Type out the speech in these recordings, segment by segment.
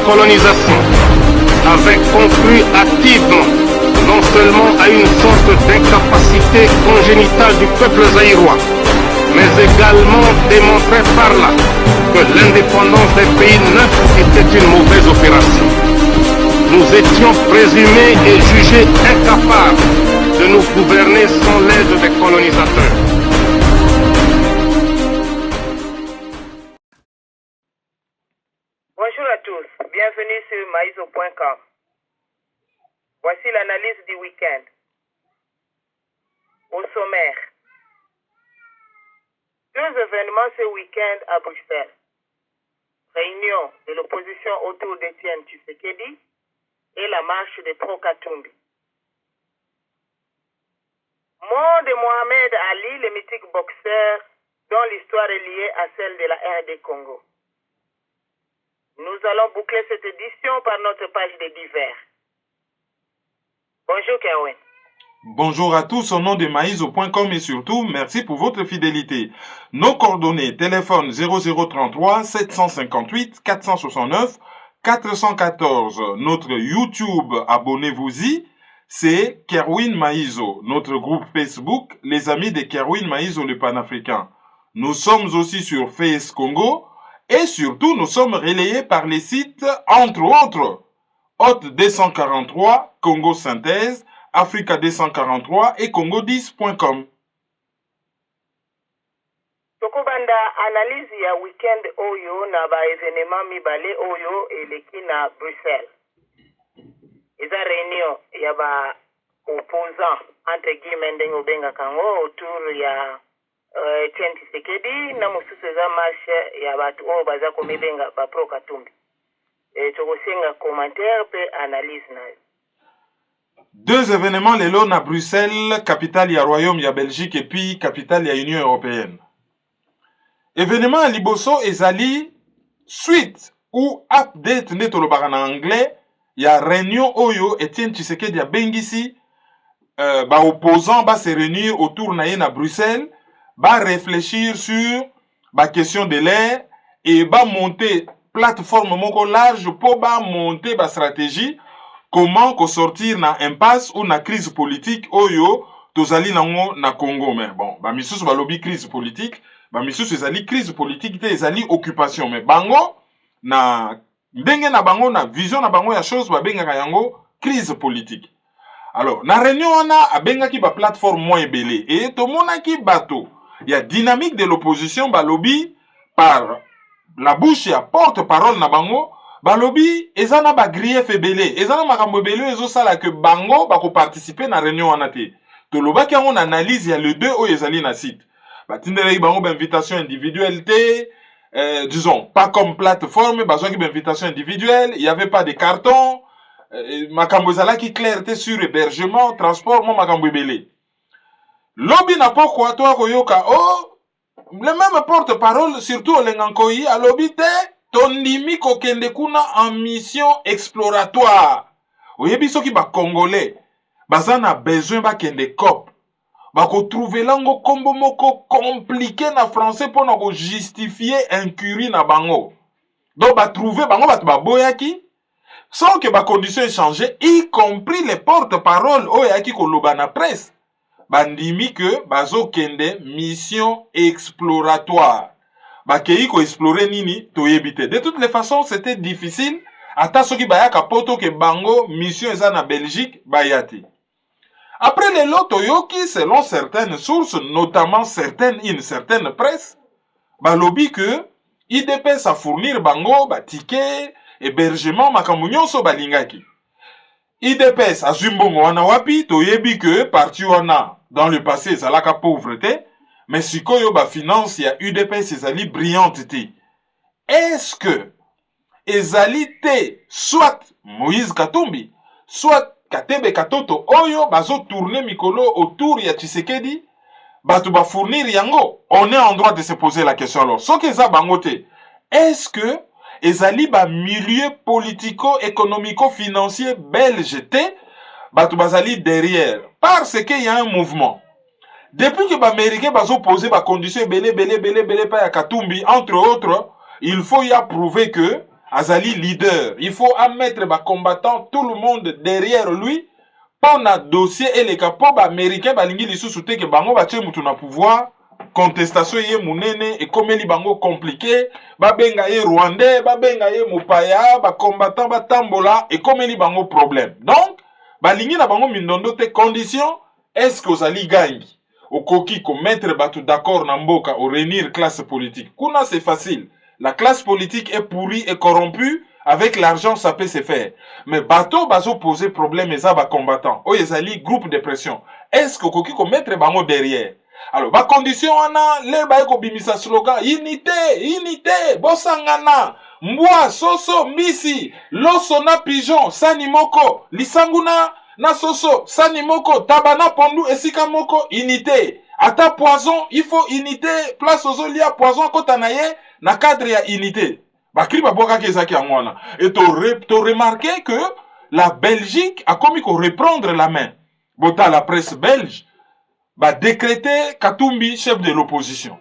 colonisation avait conclu hâtivement non seulement à une sorte d'incapacité congénitale du peuple zaïrois, mais également démontré par là que l'indépendance des pays neufs était une mauvaise opération. Nous étions présumés et jugés incapables de nous gouverner sans l'aide des colonisateurs. Bonjour à tous, bienvenue sur maïso.com. Voici l'analyse du week-end. Au sommaire, deux événements ce week-end à Bruxelles. Réunion de l'opposition autour d'Étienne Tshisekedi et la marche de Pro-Katumbi. Mort de Mohamed Ali, le mythique boxeur dont l'histoire est liée à celle de la RD Congo. Nous allons boucler cette édition par notre page de divers. Bonjour Kerwin. Bonjour à tous au nom de maïso.com et surtout, merci pour votre fidélité. Nos coordonnées, téléphone 0033 758 469 414. Notre YouTube, abonnez-vous-y, c'est Kerwin Maïso. Notre groupe Facebook, les amis de Kerwin Maïso le panafricain. Nous sommes aussi sur Face Congo et surtout nous sommes relayés par les sites, entre autres, Hôte 243, Congo Synthèse, Africa 243 et Congo10.com. Tokobanda analyse ya weekend oyo na ba événement mibale oyo eleki na Bruxelles. Eza réunion ya ba opposant entre guillemets ndenge obenga kango autour ya Etienne Tshisekedi na mosusu eza marche ya batu oyo baza komebenga ba Pro-Katumbi. Tokosenga commentaire pe analyse na. Deux événements lelo na Bruxelles, capitale ya Royaume ya Belgique et puis capitale ya Union Européenne. Événement à liboso ezali suite ou update nde tolobaka na anglais ya réunion oyo Etienne Tshisekedi ya bengisi ba opposants ba se réunir autour na ye na Bruxelles, ba réfléchir sur ba question de l'air et ba monter plateforme moko large pour ba monter ba stratégie comment ko sortir na impasse ou na crise politique oyo tozali nango na Congo. Mais bon, ba misusu ba lobby crise politique, ba misusu ezali crise politique te ezali occupation, mais bango na ndenge na bango na vision na bango ya chose ba bengaka yango crise politique. Alors na réunion wana abengaki ba plateforme moins ebele et tomonaki bato ya dynamique de l'opposition ba lobby par la bouche ya porte-parole na bango balobi ezana ba grief ebele ezana makambo ebele ezosala que bango bako participer na réunion wana te. Tolobaki yango na analyse ya le 2 oyo ezali na site. Batindeleki bango ba invitation individuelle te, disons pas comme plateforme, bazwaki ba invitation individuelle, il y avait pas de carton, makambo ezalaki clarté sur hébergement, transport, mo makambo ebele. Lobi na pokwa to koyoka le même porte-parole surtout Olengankoyi alobi te tondimi kokende kuna en mission exploratoire. Oyebi soki ba congolais baza na besoin ba kende COP. Bako trouver lango kombo moko compliqué na français pour na ko justifier incurie na bango. Donc ba trouver bango bat ba boyaki sans que ba conditions changé, y compris les porte-parole oyaki ko loba na presse. Bandimi que bazo kende mission exploratoire. Bakei ko explorer nini toyebite. De toutes les façons, c'était difficile. Ata soki bayaka poto ke bango mission eza na Belgique bayati. Après les lots toyoki, selon certaines sources, notamment une certaine presse, balobi que IDPS a fournir bango ba ticket hébergement makambo nyonso balingaki. IDPS a zumbongo wana wapi toyebi que parti wana dans le passé ezalaka pauvreté, mais sikoyo ba finance ya UDPS ezali brillante te. Est-ce que ezali te soit Moïse Katumbi, soit Katebe Katoto oyo bazo tourner mikolo autour ya Tshisekedi, batu ba fournir yango? On est en droit de se poser la question alors. Soki eza bango te, est-ce que ezali ba milieu politico-économico-financier belge te, batu bazali derrière? Parce qu'il y a un mouvement. Depuis que les Américains ont posé des conditions belé pa ya Katumbi, entre autres, il faut y approuver que azali leader. Il faut mettre ba combattant tout le monde derrière lui pour na dossier et les capos américains balingi lisusu te ke bango ba mutu na pouvoir. Contestation ye munene et comme li bango compliqué, ba benga ye rwandais, ba benga ye mupaya, ba combattant ba tambola et comme li bango problème. Donc balingi na bango mindondo te condition est-ce que ozali gangi okoki ko mettre batu d'accord na mboka au réunir classe politique. Kuna c'est facile. La classe politique est pourrie et corrompue. Avec l'argent, ça peut se faire. Mais bateau, bazo poser problème, et ça, ba combattant. Oh, yezali, groupe de pression. Est-ce que koki ko mettre bango derrière? Alors, ba condition, ana, le ba eko bimisa slogan, unité, bosangana, mbwa, soso, mbisi, loso na pigeon, sanimoko, lisanguna, na soso, sanimoko, tabana pondu, esika moko, unité. Ata poison, il faut unité, place aux olia, poison, kotanaye, na cadre ya unité. Bakri baboka kezaki amwana. Et tu remarqué que la Belgique a commis qu'on reprendre la main. Bota la presse belge va décréter Katumbi chef de l'opposition.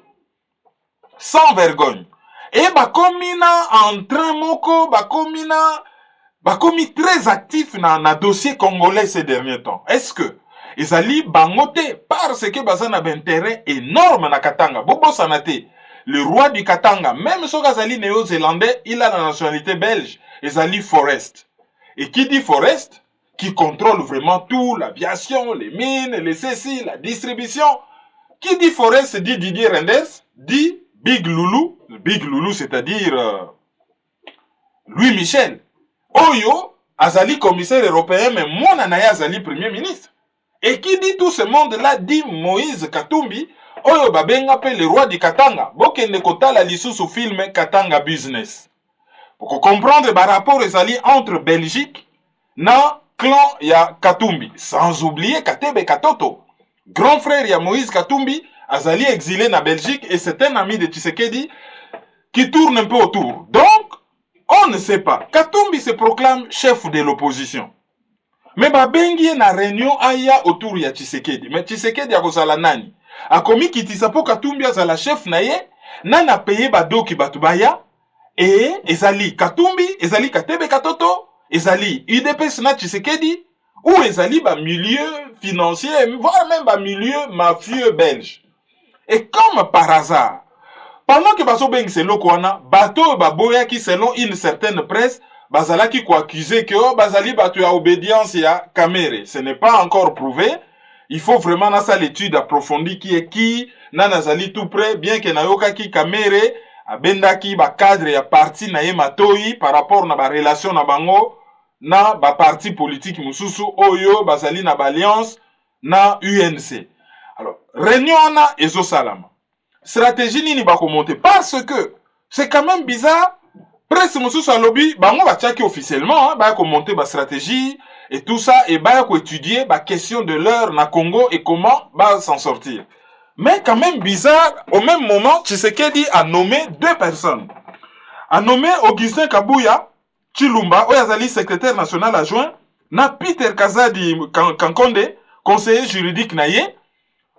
Sans vergogne. Et bakomina en train moko, bakomi très actif na dossier congolais ces derniers temps. Est-ce que ezali bangote parce que bazana intérêt énorme na Katanga. Bobo sanate. Le roi du Katanga, même si Azali néo-zélandais, il a la nationalité belge, Ezali Forest. Et qui dit Forest, qui contrôle vraiment tout, l'aviation, les mines, les ceci, la distribution. Qui dit Forest dit Didier Renders, dit Big Loulou, c'est-à-dire Louis Michel. Oyo, Azali commissaire européen, mais mon anaya Azali premier ministre. Et qui dit tout ce monde-là, dit Moïse Katumbi, Oyo babenga pe le roi du Katanga. Bokende kotala lisusu film Katanga Business. Pour comprendre ba rapport ezali entre Belgique na clan ya Katumbi. Sans oublier Katebe Katoto. Grand frère ya Moïse Katumbi azali exilé na Belgique et c'est un ami de Tshisekedi qui tourne un peu autour. Donc, on ne sait pas. Katumbi se proclame chef de l'opposition. Mais babengi na réunion aya autour ya Tshisekedi. Mais Tshisekedi akozala nani? Akomi kitisa po Katumbi azala chef na ye, nana paye badoki batubaya, et ezali Katumbi, ezali Katebe Katoto, ezali UDPS na Tshisekedi, ou ezali ba milieu financier, voire même ba milieu mafieux belge. Et comme par hasard, pendant que baso beng se lokwana, bato baboya ki selon une certaine presse, bazala ki ko accuser que oh, bazali batu ya obédience ya Kamere. Ce n'est pas encore prouvé. Il faut vraiment na ça l'étude approfondie qui est qui, na nazali tout près, bien que na yoka ki Kamere, abendaki ba cadre ya parti na ye matoi par rapport na ba relation na bango, na ba parti politique mususu oyo, bazali na ba alliance, na UNC. Alors, réunion na ezo salama. Stratégie nini ba monter parce que c'est quand même bizarre. Presse mususu à lobby, bango ba tchaki officiellement, hein, ba monter ba stratégie, et tout ça, et bah, étudier la question de l'heure na Congo et comment bah, s'en sortir. Mais quand même bizarre, au même moment, Tshisekedi a nommé deux personnes. A nommé Augustin Kabouya, Chilumba, Oyazali, secrétaire national adjoint, na Peter Kazadi Kankonde, conseiller juridique naye,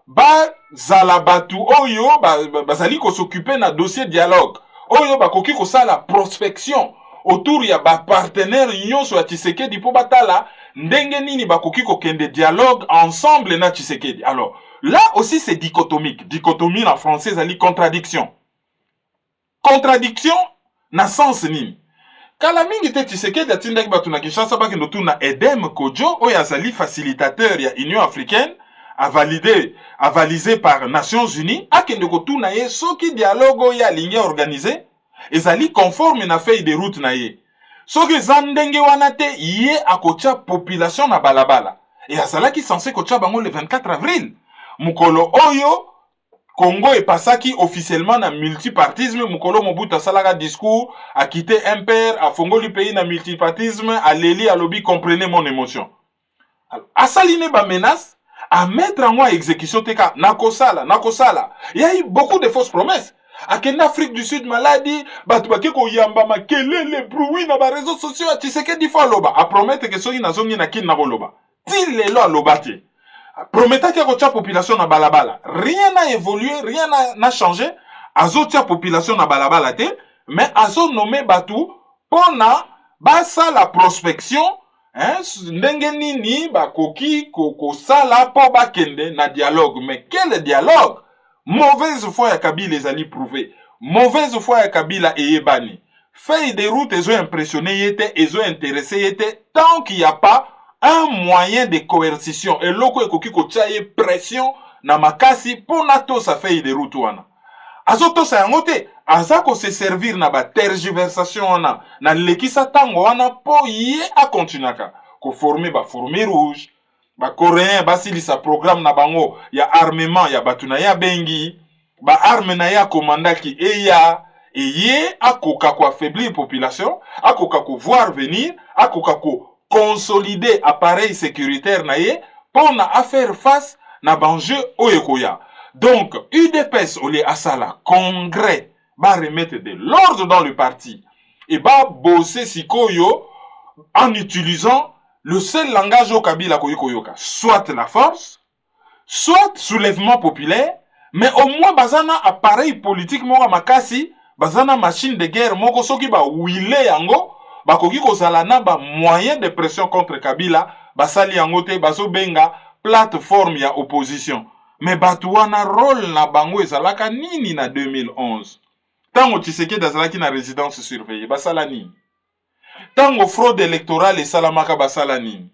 ba zalabatu oyo, bazali ko s'occuper na dossier dialogue. Oyo ba koki ko sa la prospection. Autour ya ba partenaire union sur Tshisekedi po batala ndenge nini bakoki ko kende dialogue ensemble na Tshisekedi. Alors là aussi c'est dichotomique. Dichotomie en français ali contradiction. Contradiction na sens nini. Kala mingi te Tshisekedi atindaki batu na Kinshasa ba kendo tuna Edem Kodjo oyo azali facilitateur ya Union africaine avalisé par Nations Unies akende ko tuna ye soki dialogue ya ligne organisée ezali conforme na feuille de route na ye. Soki zandenge wana te ye akocha population na balabala. Et azalaki censé kocha bango le 24 avril. Mukolo oyo Congo est passaki officiellement na multipartisme. Mukolo Mobutu asalaka discours a quitté un père, a fongoli pays na multipartisme, a leli a lobby comprenez mon émotion. Alors, asaline ba menace à mettre en exécution teka nakosala. Il y a eu beaucoup de fausses promesses. En Afrique du Sud maladie, batubake ko yamba makelele bruit na ba réseaux sociaux a Tshisekedi fa loba a promettre que soki nazongi na kin na loba. Til lelo a lobati. Prometaki ko tia population na balabala. Rien n'a évolué, rien n'a changé. Azo tia population na balabala te, mais azo nommé batu pona basa la prospection ndenge nini bakoki sala po bakende na dialogue. Mais quel dialogue? Mauvaise foi ya Kabila ezali prouvé, mauvaise foi ya Kabila eyebani, feuille de route ezo impressionné yete, ezo intéressé yete, tant qu'il n'y a pas un moyen de coercition et loko ekoki kotia ye pression na makasi pona to sa feuille de route wana. Azoto sa yango te, azako se servir na ba tergiversation wana, na lekisa tango wana po ye a continuaka ko former ba fourmi rouge, ba coréen basilisa programme na bango ya armement ya batuna ya bengi, ba arme na ya komandaki eya, eye akoka ko affaiblir population, akoka ko voir venir, akoka ko consolider appareil sécuritaire na ye pona a faire face na banjeu oyekoya. Donc, UDPS au lieu à ça la congrès va remettre de l'ordre dans le parti et va bosser sikoyo en utilisant le seul langage au Kabila koyoka, soit la force, soit soulèvement populaire, mais au moins bazana appareil politique moko makasi, bazana machine de guerre moko soki ba wile yango, ba koki kozala na ba moyen de pression contre Kabila, basali yango te bazo benga plateforme ya opposition. Mais batuana rôle na bango ezalaka nini na 2011. Tango Tshisekedi azalaki na résidence surveillée, basala nini? Tango fraude électorale esalamaka basala nini?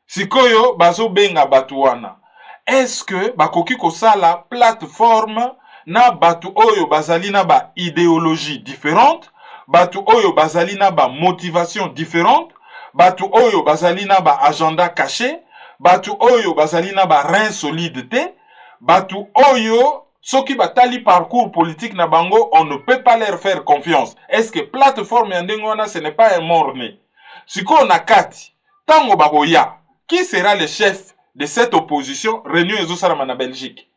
Sikoyo bazo benga batuana. Est-ce que bakoki kosala plateforme na batu oyo bazali na ba idéologie différente, batu oyo bazali na ba motivation différente, batu oyo bazali na ba agenda caché, batu oyo bazali na ba rein solide te, batu oyo soki batali parcours politique na bango, on ne peut pas leur faire confiance. Est-ce que plateforme yandengona ce n'est pas un morné? Siko na kati, tango bagoya, qui sera le chef de cette opposition réunion ezosalama na Belgique?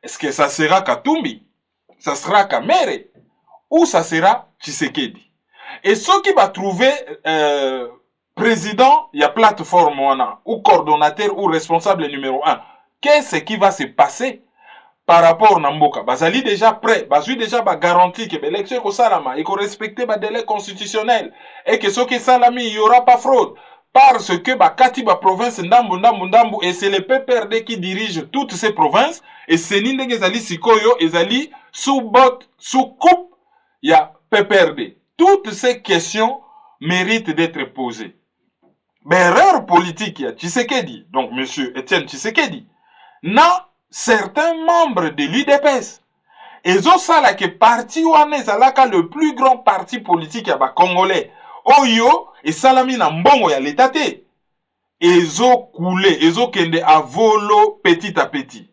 Est-ce que ça sera Katumbi? Ça sera Kamere? Ou ça sera Tshisekedi? Et ceux qui va trouver président, il y a plateforme wana, ou coordonnateur ou responsable numéro 1. Qu'est-ce qui va se passer par rapport à Mboka? Bazali déjà prêt, bazui déjà ba garantie que l'élection ko salama et ko respecter ba délai constitutionnel et que ce qui salami il y aura pas fraude parce que ba kati ba province ndambu et c'est le PPRD qui dirige toutes ces provinces et c'est ninde ezali sikoyo ezali sous botte sous coupe ya PPRD. Toutes ces questions méritent d'être posées. Mais erreur politique ya Tshisekedi, donc monsieur Etienne Tshisekedi, na certains membres de l'UDPS. Ezo sala ke parti wane zalaka le plus grand parti politique ya ba Congolais. Oyo e salami na mbongo ya l'état te. Ezo koule, ezo kende a volo petit à petit.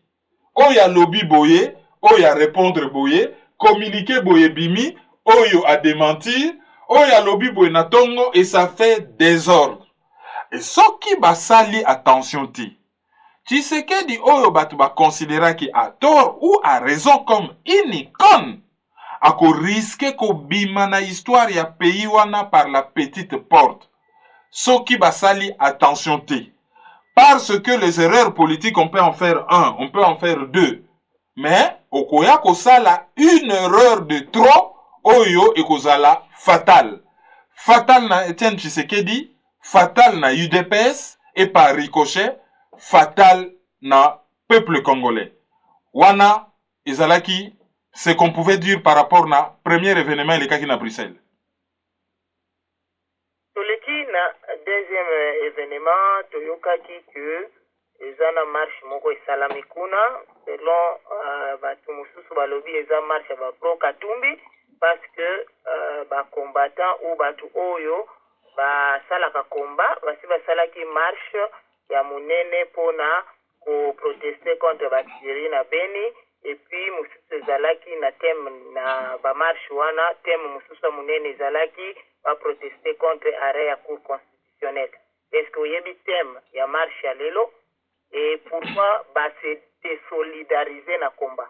Oya lobby boye, oya répondre boye, communiquer boye bimi, oyo a démentir, oya lobby boye na tongo et ça fait désordre. Et ce qui va sali attention ti. Tshisekedi oyo batu ba considéra ki a tort ou a raison comme une icône a ko risque ko bima na histoire ya pays wana par la petite porte. Ce qui va sali attention te. Parce que les erreurs politiques on peut en faire un, on peut en faire deux. Mais okoya ko sala une erreur de trop oyo e kozala fatal. Fatal na Etienne Tshisekedi, fatal na UDPS et par ricochet fatal na peuple congolais. Wana ezalaki ce qu'on pouvait dire par rapport na premier événement elekaki na Bruxelles. Toleki na deuxième événement toyokaki que ezana marche moko esalami kuna selon batu mususu balobi eza marche ba pro Katumbi parce que ba combattant ou batu oyo ba salaka combat basi basalaki marche ya munene pona ko protester contre Bakiri na Beni et puis mususu zalaki na thème na ba marche wana thème mususu munene zalaki ba protester contre arrêt ya cour constitutionnelle. Est-ce que oyebi thème ya marche ya lelo et pourquoi ba se désolidariser na combat?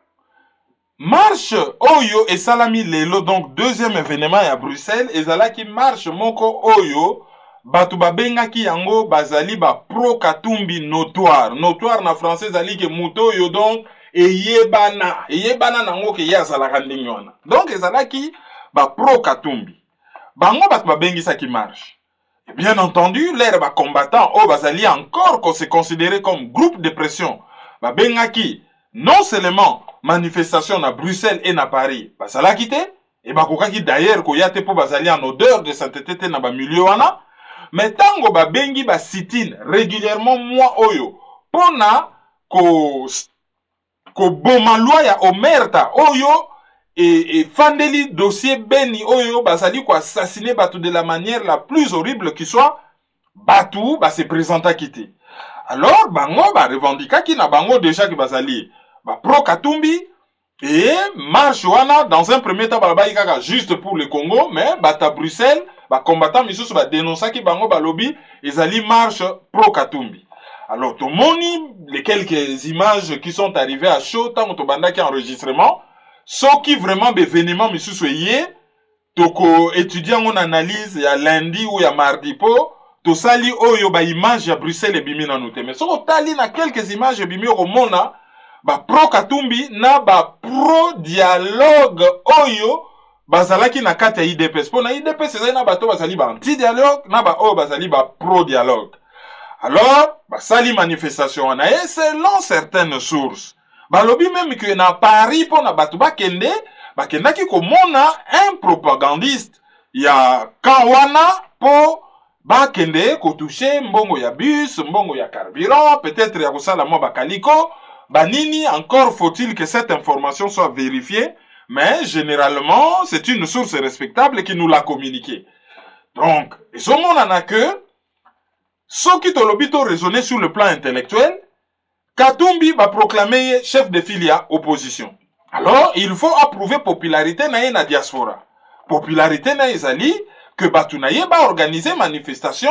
Marche oyo et salami lelo, donc deuxième événement à Bruxelles ezalaki marche moko oyo batu babengaki yango bazali ba pro Katumbi notoire. Notoire na français zali ke muto yo donc eyebana nango ke ya zalaka ndenge wana. Donc ezalaki ba pro Katumbi. bango bato babengisa qui marche. Et bien entendu, l'air ba combattant au bazali encore qu'on se considéré comme groupe de pression. Babengaki non seulement manifestation à Bruxelles et à Paris, bazala quitté et bakokaki d'ailleurs ko yate po bazali en odeur de sainteté na ba milieu wana, mais tango babengi ba sit-in régulièrement moi oyo pona ko boma loi ya omerta oyo et fandeli dossier beni oyo bazali ko assassiner batu de la manière la plus horrible qui soit, batu ba se présenta kiti. Alors bango ba revendica ki na bango déjà ki bazali ba pro Katumbi et marche wana dans un premier temps ba kaka juste pour le Congo, mais bata Bruxelles ba combattant misusu ba dénoncer ki bango ba lobby ezali marche pro Katumbi. Alors tomoni les quelques images qui sont arrivées à chaud tant to banda ki enregistrement. Ce qui vraiment événement misusu yé toko étudiant on analyse ya lundi ou ya mardi po to sali oyo ba image ya Bruxelles et bimi na noté mais soko tali na quelques images bimi au mona ba pro Katumbi na ba pro dialogue oyo bazalaki na kati ya IDPS po na IDPS ezali na bato bazali ba anti dialogue na ba oyo bazali ba pro dialogue. Alors ba sali manifestation na et selon certaines sources balobi même que na Paris pour na batu bakende bakendaki komona un propagandiste ya kawana po bakende ko toucher mbongo ya bus, mbongo ya carburant, peut-être ya kosala mo bakaliko, banini encore faut-il que cette information soit vérifiée, mais généralement c'est une source respectable qui nous l'a communiqué. Donc, ezomona na que soki tolobi to raisonner sur le plan intellectuel, Katumbi va proclamer chef de filia opposition. Alors, il faut approuver popularité na na diaspora. Popularité na ezali que batu na ye ba organiser manifestation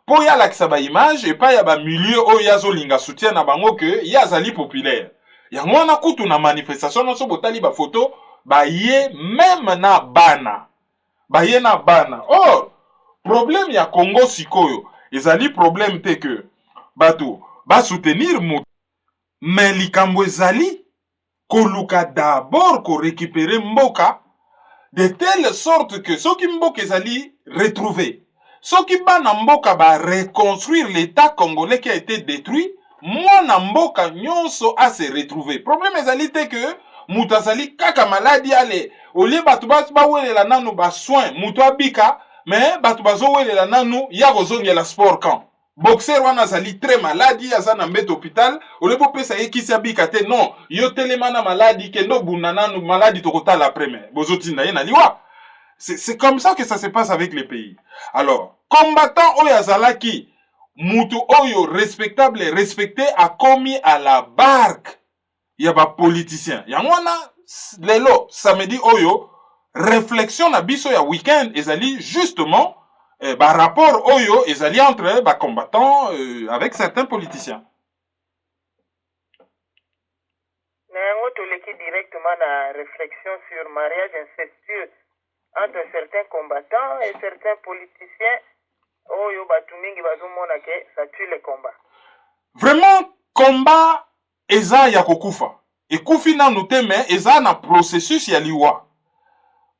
pour ya lakisa ba image et pas ya ba milieu o ya zolinga soutien na bango que ya zali populaire. Yango na kutu na manifestation na so botali ba photo ba ye même na bana. Ba ye na bana. Or, problème ya Congo sikoyo ezali problème te que batu ba soutenir moto. Mais likambo ezali koluka d'abord ko récupérer mboka de telle sorte que ceux qui mboka ezali retrouver, ceux qui bana mboka ba reconstruire l'état congolais qui a été détruit, moi na mboka nyonso a se retrouver. Problème ezali te que mutu azali kaka maladie ale olie batu ba welela nanu ba soin mutu abika mais batu bazo welela nanu ya kozongela sport camp. Boxer wana zali très maladi aza na mbete hôpital ole po pesa yekisi abika te non yo telemana maladi kendo bunana maladi tokotala après mais bozotinda ye na liwa. C'est comme ça que ça se passe avec les pays. Alors combattant oyo azalaki mutu oyo respectable et respecté a commis à la barque ya ba politicien yango wana lelo samedi oyo réflexion na biso ya week-end ezali justement par rapport oyo ezali entre combattants avec certains politiciens. Nango toleki directement la réflexion sur mariage incestueux entre certains combattants et certains politiciens oyo batu mingi bazomona ke ça tue le combat. Vraiment combat eza ya kokufa. Ekufi na note mais eza na processus ya liwa.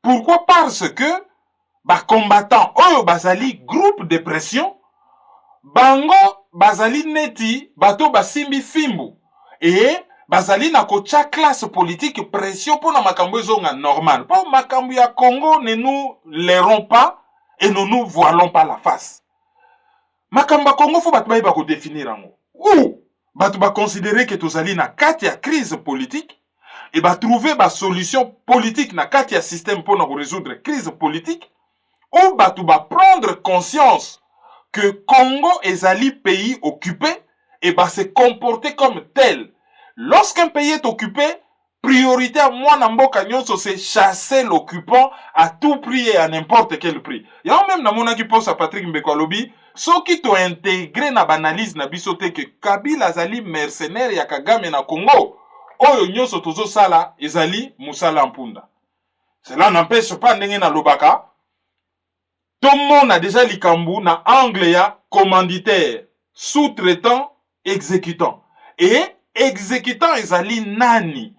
Pourquoi? Parce que ba combattant oyo bazali groupe de pression bango bazali neti bato basimbi fimbu et bazali na kocha classe politique pression pour na makambo ezonga normal pour makambo ya Congo ne nous l'airons pas et ne nous voilons pas la face. Makambo Congo faut bato ba ko définir ango ou bato ba considérer que tozali na kati ya crise politique et ba trouver ba solution politique na kati ya système pour na résoudre crise politique. Ou batu ba prendre conscience que Congo ezali pays occupé et ba se comporter comme tel. Lorsqu'un pays est occupé, priorité à moi na mboka nyonso c'est chasser l'occupant à tout prix et à n'importe quel prix. Y'a même na mona ki pense à Patrick Mbeko alobi, so ki to intégré na banalise na biso te que Kabila azali mercenaire ya Kagame na Congo, oyo nyonso tozo sala ezali musala mpunda. Cela n'empêche pas ndenge na lobaka. Tout le monde a déjà likambu na angle ya commanditaire, sous-traitant, exécutant. Et exécutant ezali nani?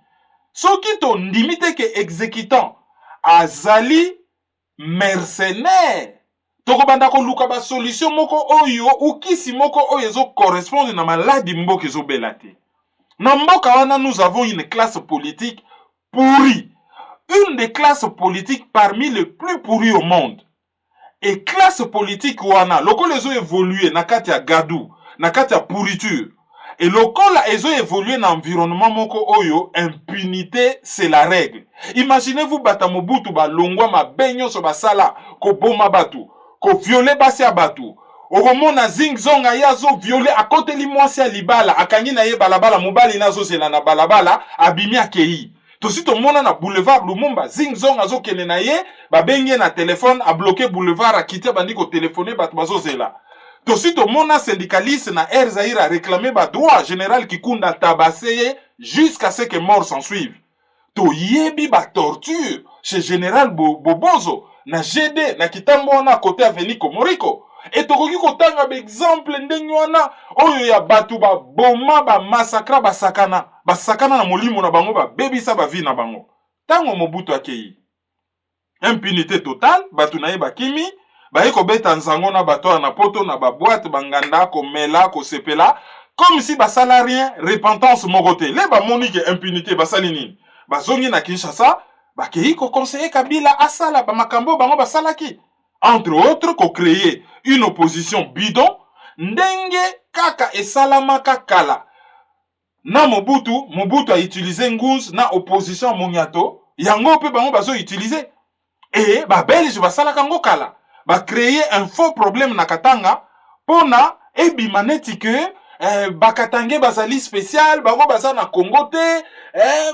Soki to ndimite ke exécutant azali mercenaire. Tokobanda ko luka ba solution moko oyo ou kisi moko oyo ezo correspondre na maladi mboka ezo belate. Na mboka wana nous avons une classe politique pourrie. Une des classes politiques parmi les plus pourries au monde. Et classe politique wana, lokola ezo évoluer na kati ya gadou, na kati ya pourriture. Et lokola ezo évoluer na environnement moko oyo, impunité c'est la règle. Imaginez-vous bata Mobutu ba longwa ma benyo so basala ko boma batu, ko violer basi ya batu. Okomona zingzonga yazo violer à côté li mwasi ya libala, akangi na ye balabala mobali nazo zela na balabala, abimi akei. Tosi to mona na boulevard Lumumba zingzong azo kene na ye ba benye na téléphone a bloqué boulevard a quitté bandi ko téléphoner bat bazo zela. Tosi to mona syndicaliste na Air Zaïre a réclamé ba droit général Kikunda tabassé jusqu'à ce que mort s'en suive. To yebi ba torture chez général Bobozo na GD na kitambo na côté avenue Komoriko. Et tokoki kotanga ba exemple ndenge wana oyo ya batu ba boma ba massacre ba sakana na molimo na bango ba bebisa ba vie na bango. Tango Mobutu akei. Impunité totale, batu na ye ba kimi, ba yeko beta nzango na bato na poto na ba boîte banganda ko mela ko sepela comme si ba salarien repentance morote. Le ba monique impunité ba salinini. Ba zongi na Kinshasa, ba kei ko conseiller Kabila asala ba makambo bango ba salaki. Entre autres, ko créer une opposition bidon, ndenge kaka esalamaka kala. Na Mobutu a utilisé Ngouz na opposition Moniato, yango pe bango bazo utiliser. Et ba Belge ba salaka ngo kala. Ba créer un faux problème na Katanga pona ebima neti que ba Katange bazali spécial, bango baza na Congo te,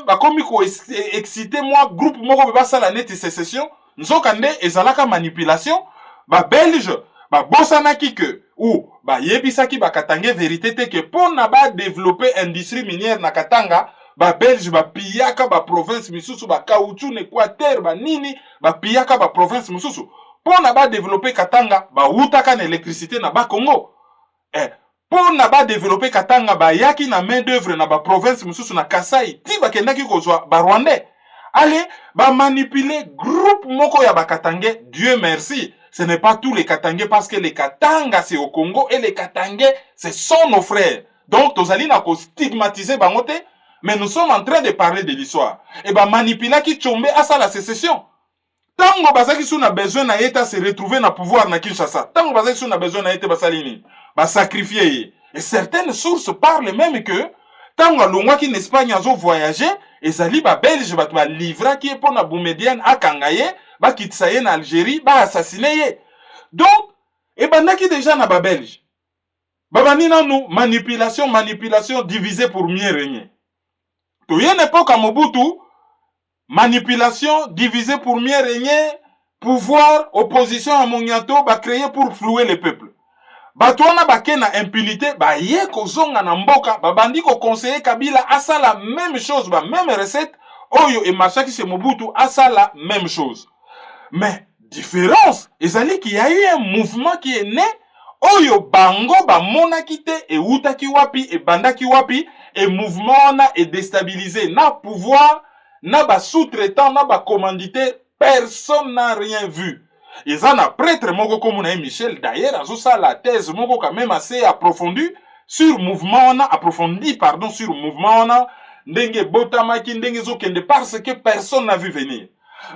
ba komi ko exciter moi groupe moko ba sala neti sécession. Nzokande ezalaka manipulation, ba Belge, ba bosanaki que, ou, ba yebisaki ba Katange vérité te que pour na ba développer industrie minière na Katanga, ba Belge ba piyaka ba province misusu, ba caoutchouc n'Équateur, ba nini, ba piyaka ba province misusu. Pour na ba développer Katanga, ba utaka na électricité na ba Congo. Pour na ba développer Katanga, ba yaki na main d'œuvre na ba province misusu na Kasai, ti ba kendaki kozwa ba Rwandais. Allez, ba manipuler groupe moko ya ba Katangais, Dieu merci. Ce n'est pas tous les Katangais parce que les Katanga c'est au Congo et les Katangais ce sont nos frères. Donc, tozali na ko stigmatiser bangote, mais nous sommes en train de parler de l'histoire. Et ba manipuler qui chombe à ça la sécession. Tango bazaki sou na besoin na yeta se retrouver na pouvoir na Kinshasa. Tango bazaki sou na besoin na yeta basalini, ba sacrifier. Et certaines sources parlent même que tango longwa ki n'Espagne azo voyager, ezali ba Belge ba to livra ki pour na Boumedienne akangaye, ba kitsaye na Algérie, ba assassiner. Donc, et bandaki déjà na ba Belge. Babani na nous manipulation divisée pour mieux régner. To y une époque à Mobutu, manipulation divisée pour mieux régner, pouvoir, opposition à Moniato, ba créer pour flouer le peuple. Batouana bake na impunité, ba ye kozonga na mboka, ba bandi ko conseiller Kabila asa la même chose, ba même recette, oyo et machaki chez Mobutu asa la même chose. Mais, différence, ezali qu'il y a eu un mouvement qui est né, oyo bango ba monaki te, e utaki wapi, e bandaki wapi, et mouvement na est déstabilisé, na pouvoir, na ba sous-traitant, na ba commandité, personne n'a rien vu. Ils en a prêtre moko comme on a Michel d'ailleurs a ça la thèse moko quand même assez approfondie sur mouvement on a approfondi pardon sur mouvement on a ndenge botamaki ndenge zokende parce que personne n'a vu venir.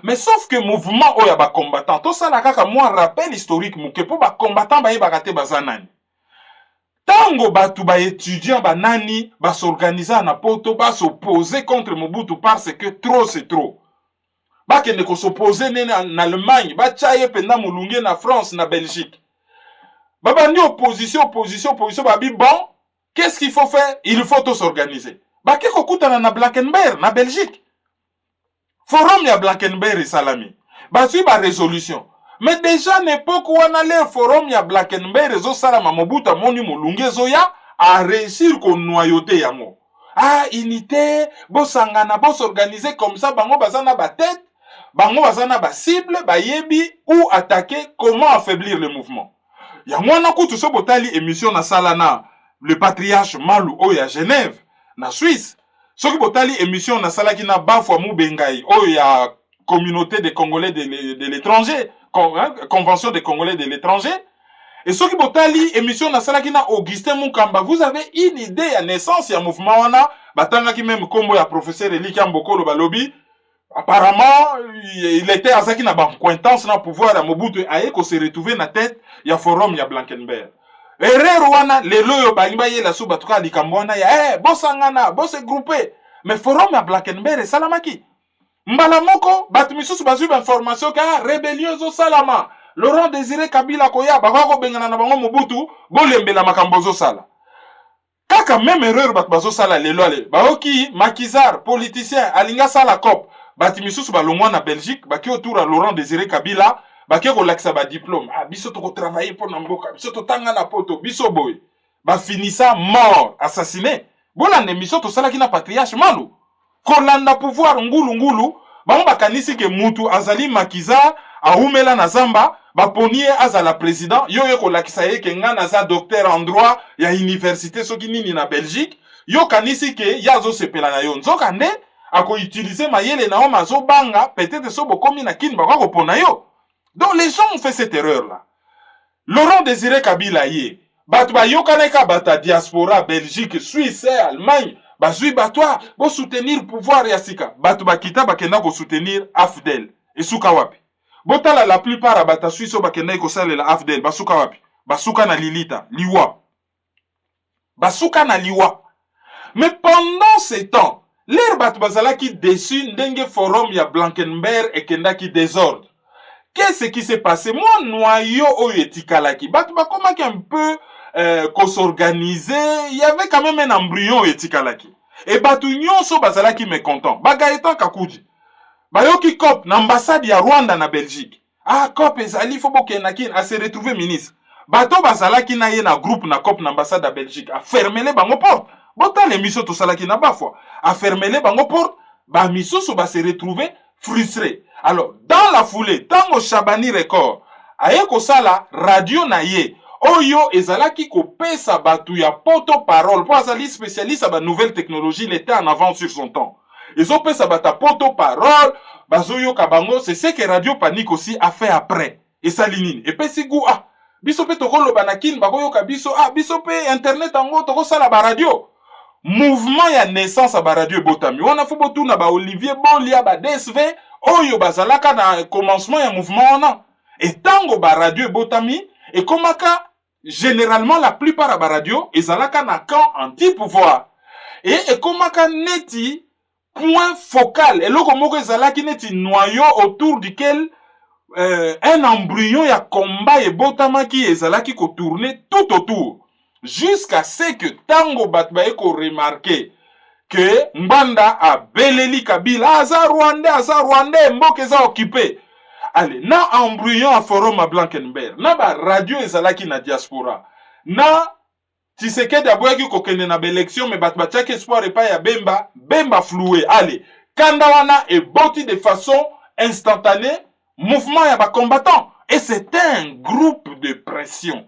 Mais sauf que mouvement oya ba combattant tout ça la kaka moi rappel historique muke po ba combattant ba yebakate bazanani. Tango batu ba étudiant ba nani ba s'organiser na poto ba s'opposer contre Mobutu parce que trop c'est trop. Bakende ko s'opposer en Allemagne, ba tchaye penda mulunge na France, na Belgique. Babandi opposition, babi bon, qu'est-ce qu'il faut faire? Il faut tous s'organiser. Bake ko kutana na Blankenberg, na Belgique. Forum ya Blankenberg et Salami. Basui ba résolution. Mais déjà n'époque où on allait forum ya Blankenberg, zo salama Mobutu moni mulunge zoya, a réussir ko noyauté yango. Ah, unité, bo sangana, bo s'organiser comme ça, bango bazana ba tête, bango bazana ba cible, ba yebi, ou attaquer, comment affaiblir le mouvement. Ya mwana kutu so botali émission na salana, le patriarche Malou oyo à Genève, na Suisse. Soki botali émission na salaki na Bafwa Mubengai, oyo ya communauté des Congolais de l'étranger, convention des Congolais de l'étranger. Et ceux qui botali émission na sala kina Augustin Mukamba, vous avez une idée à naissance ya mouvement wana, batanga ki même kombo ya professeur Eliki Mbokolo balobi. Apparemment, il était à ça qui n'a pas acquaintance na pouvoir à Mobutu aye ko se retrouver na tête ya forum ya Blankenberg. Erreur wana lelo yo bangba ye la suba tuka likambona ya bosangana bose groupé mais forum ya Blankenberg salamaki. Mbala moko batu misusu bazui information ka rébellion zo salama. Laurent Désiré Kabila koya bakako bengana na bango Mobutu bolembela makambo zo sala. Kaka même erreur batu bazo sala lelo ale. Baoki makizar politicien alinga sala cop. Bati misusu balongwa na Belgique baki autour à Laurent Désiré Kabila baki ko laksa ba diplôme biso to ko travailler pour na mboka biso to tanga na poto biso boy ba finissa mort assassiné bona ne miso to sala kina patriarche malu kolanda pouvoir ngulu bango bakanisi ke mutu azali makiza aumela na zamba baponie azala président yo ko lakisa ye ke nga naza docteur en droit ya université soki nini na Belgique yo kanisi ke yazo sepela na yo nzoka nde ako utiliser mayele na o mazo banga peut-être so bokomi na kin bako ko pona yo. Donc les gens ont fait cette erreur là. Laurent Désiré Kabila yé batu ba yokana ka bata diaspora Belgique, Suisse, Allemagne, bazui batwa bo soutenir pouvoir ya sika. Batu ba kita bakenda ko soutenir AFDEL. Et suka wapi? Botala la plupart bata Suisse bakenda ko salela AFDEL, basuka wapi? Basuka na Lilita, Liwa. Basuka na Liwa. Mais pendant ces temps, l'air bat bazala qui déçu ndenge forum ya Blankenberg et kenda qui désordre. Qu'est-ce qui s'est passé? Moi, noyau oyetikalaki. Bat ba comment un peu qu'on s'organisait, il y avait quand même un embryon oyetikalaki. Et batu nyonso bazala qui mécontent. Bagaetan Kakuji. Bayoki Kop na ambassade ya Rwanda na Belgique. Ah Kop ezali faut bokenakin a se retrouver ministre. Bato bazala qui na ye na groupe na Kop na ambassade à Belgique a fermé les bango porte. Bota les miso to salaki na bafwa a fermé les bango porte, ba miso so ba se retrouver frustré. Alors dans la foulée, tango Chabani record aye ko sala radio na ye oyo ezalaki ko pesa batu ya poto parole pour azali spécialiste ba nouvelle technologie, il était en avance sur son temps. Ils ont pesa bata poto parole bazoyo kabango, c'est ce que Radio Panique aussi a fait après. Et ça linine et pe sigu biso pe to kolo banakin bagoyo ka biso biso pe internet ango to ko sala ba radio. Mouvement ya naissance à radio botami. On a fait botou na ba Olivier Bolia ba DSV oyo bazalaka na commencement ya mouvement on. Et tango ba radio botami et komaka généralement la plupart à ba radio ezalaka na camp anti-pouvoir. Et komaka neti point focal et loko moko ezalaki neti noyau autour duquel un embryon ya combat et botamaki ezalaki ko tourner tout autour. Jusqu'à ce que tango batbaye ko remarquer que Mbanda a beleli Kabila aza Rwandais mboke za occupé. Allez, na embryon à forum à Blankenberg, na ba radio ezalaki na diaspora. Na Tshisekedi aboyaki ko kende na élection mais batbachaki espoir et pas ya Bemba floué. Allez, kanda wana e boti de façon instantanée mouvement ya ba combattants et c'était un groupe de pression.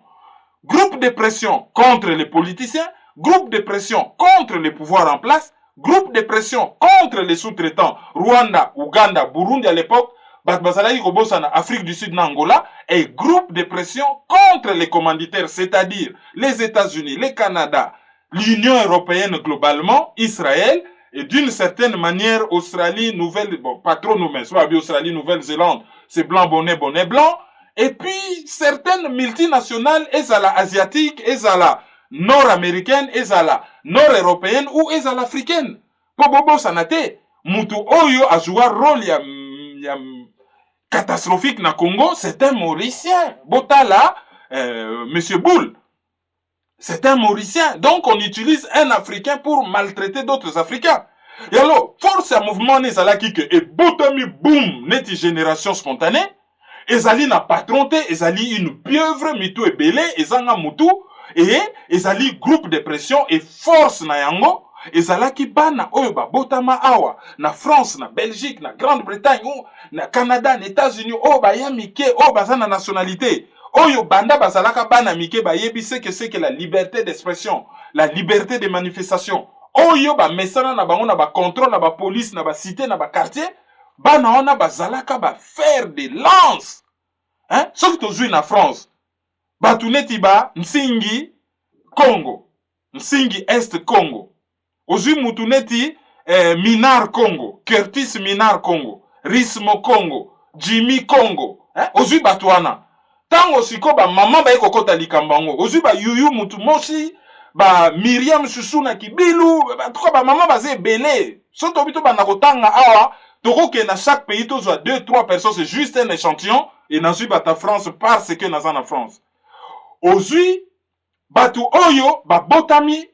Groupe de pression contre les politiciens, groupe de pression contre les pouvoirs en place, groupe de pression contre les sous-traitants Rwanda, Ouganda, Burundi à l'époque, Bazalaki Kobosana, Afrique du Sud, Angola, et groupe de pression contre les commanditaires, c'est-à-dire les États-Unis, le Canada, l'Union européenne globalement, Israël, et d'une certaine manière Australie, pas trop nous-mêmes, soit Australie, Nouvelle-Zélande, c'est blanc, bonnet, blanc. Et puis, certaines multinationales, ezala asiatiques, ezala nord-américaines, ezala nord-européennes ou ezala africaines. Pobobo sanate, mutu oyo a joué rôle ya catastrophique na Congo, c'est un Mauricien. Botala, Monsieur Boule, c'est un Mauricien. Donc, on utilise un Africain pour maltraiter d'autres Africains. Et alors, force à mouvement ezala kike, et botami boum, neti génération spontanée, ezali na patronté, ezali une pieuvre, mitou et belé, ezanga mutu, et ezali groupe de pression et force na yango, ezala ki bana oyo ba botama awa, na France, na Belgique, na Grande-Bretagne, na Canada, na États-Unis, ba ya mike, baza na nationalité, oyo banda bazalaka bana mike ba yebi c'est que la liberté d'expression, la liberté de manifestation, oyo ba mesana na bango na ba contrôle, na ba police, na ba cité, na ba quartier, bana wana bazalaka ba faire de lance. Hein? Soki tozwi na France, batu neti ba Nsingi Congo, Nsingi Est Congo. Ozwi mutu neti Minar Congo, Curtis Minar Congo, Rismo Congo, Jimmy Congo. Hein? Ozwi batu wana. Tango siko ba mama ba ekokota likambango. Ozwi ba Yuyu mutu moshi, ba Miriam Susuna Kibilu, ba ba mama baze belé. Soto bito ba nakotanga awa, toko ke na chaque pays tozwa 2-3 personnes, c'est juste un échantillon et n'ensuite bata France parce que naza na France. Ozwi batu oyo ba botami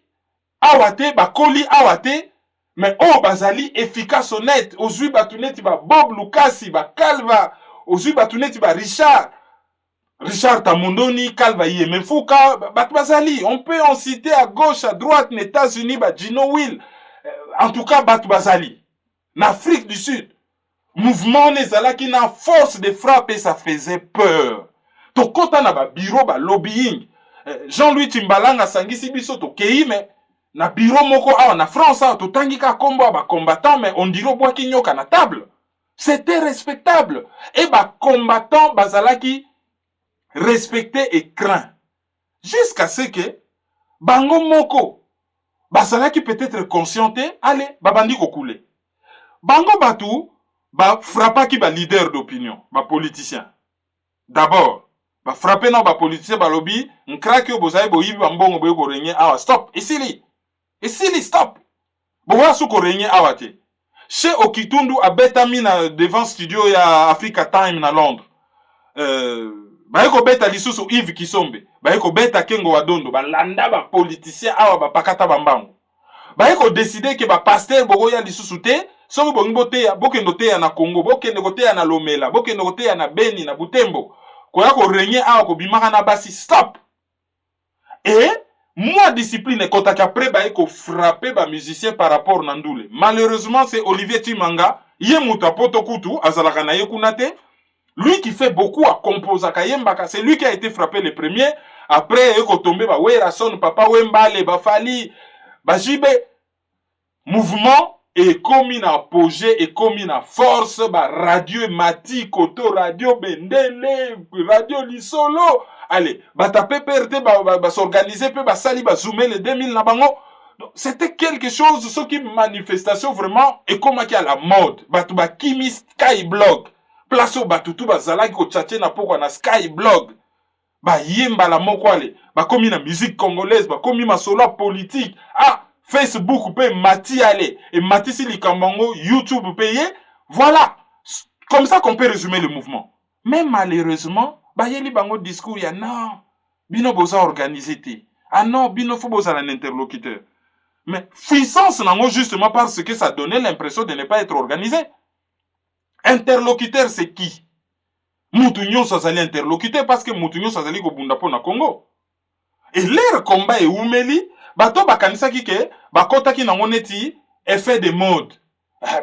awate ba koli awate mais o bazali efficace honnête. Ozwi batu neti ba Bob Lukasi ba Kalva, ozwi batu neti ba Richard Tamondoni, Kalva Yemefuka, batu bazali. On peut en citer à gauche, à droite, les États-Unis, ba Gino Will. En tout cas, batu bazali. En Afrique du Sud, mouvement nezalaki na force de frappe et ça faisait peur. To kota na ba bureau ba lobbying. Jean-Louis Timbalanga sangisi biso to kei mais na bureau moko awa na France to tangika kombo ba combattant mais on dirait bois ki nyoka na table. C'était respectable et ba combattant bazalaki respecté et craint. Jusqu'à ce que bango moko bazalaki peut-être conscienté, allez babandi ko couler. Bango batu ba frappaki ba leader d'opinion, ba politicien. D'abord, ba frappé na ba politicien ba lobby, nkraki o bozaye bo yibi ba mbongo bo ko renye awa stop. Isili, stop. Bo wa su ko renye awa te. Chez Okitundu abeta mina devant studio ya Africa Time na Londres. Ba eko beta lisusu Yves Kisombe, ba eko beta Kengo Wadondo, ba landa ba politicien awa ba pakata ba mbango. Ba eko décider que ba pasteur bogo ya lisusu te. Soki bongi boteya, bokendo teya na Congo, bokendo koteya na Lomela, bokendo koteya na Beni, na Butembo. Koya ko renye awa ko bimaka na basi, stop. Et, moi discipline, kotaki après ba eko frapper ba musicien par rapport na Ndoule. Malheureusement, c'est Olivier Timanga, ye muta poto kutu, azalaka na ye kunate. Lui qui fait beaucoup à composer Kayembaka, c'est lui qui a été frappé le premier. Après, eko tombe ba Werason, Papa Wembale, ba Fali, ba Jibe. Mouvement et comme une apogée et comme une force, bah, radio Mati, Koto, radio Bendele, radio Lisolo. Allez, bah, taper PRT, bah, s'organiser, bah, sali, bah, zoomer les 2000 na bango. C'était quelque chose, ce qui manifestation vraiment, et comme à la mode. Bah, tout, bah, Kimi Skyblog. Place au bah, tout, bah, zalaki, ko tchatche na poko na Skyblog. Bah, yemba la moko, allez. Bah, comme une musique congolaise, bah, comme une solo politique. Ah! Facebook peut Mati aller et Mati si likambango YouTube payer. Voilà. Comme ça qu'on peut résumer le mouvement. Mais malheureusement, bah yeli bango discours ya non. Bino boza organisé té. Ah non, bino faut boza un interlocuteur. Mais puissance nango justement parce que ça donnait l'impression de ne pas être organisé. Interlocuteur c'est qui? Moutounyo sazali interlocuteur parce que Moutounyo sazali ko bunda po na Congo. Et leur combat est oumeli. Bato bakanisa kike, bakota ki nango neti, effet de mode.